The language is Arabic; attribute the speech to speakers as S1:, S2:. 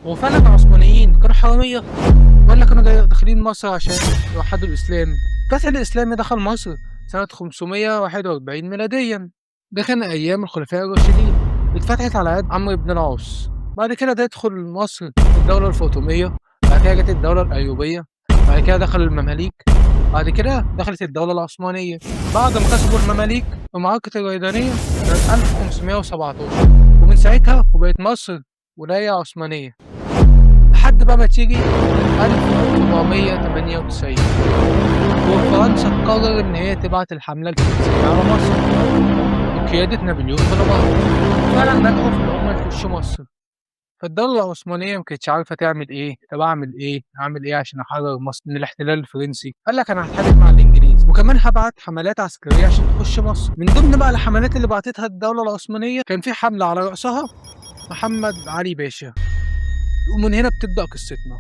S1: هو فعلا العثمانيين كانوا حرامية ولا كانوا داخلين مصر عشان يوحدوا الإسلام؟ الفتح الإسلامي دخل مصر سنة 541 ميلاديا، ده كان أيام الخلفاء الراشدين، اتفتحت على يد عمرو بن العاص. بعد كده تدخل مصر الدولة الفاطمية، بعد كده جت الدولة الأيوبية، بعد كده دخل المماليك، بعد كده دخلت الدولة العثمانية بعد ما كسبوا المماليك في معركة الريدانية سنة 1517، ومن ساعتها وبقت مصر ولاية عثمانية لحد بقى ما تيجي 1498 وفرنسا تقرر إن هي تبعت الحملة الفرنسية على مصر بقيادة نابليون بونابرت. فعلا نجحوا في إن هم يخشوا مصر. فالدولة العثمانية ما كانتش عارفة تعمل إيه، طب أعمل إيه عشان أحرر مصر من الاحتلال الفرنسي؟ قال لك أنا هتحالف مع الإنجليز وكمان هبعت حملات عسكرية عشان تخش مصر. من ضمن بقى الحملات اللي بعتتها الدولة العثمانية كان في حملة على رأسها محمد علي باشا، ومن هنا بتبدأ قصتنا.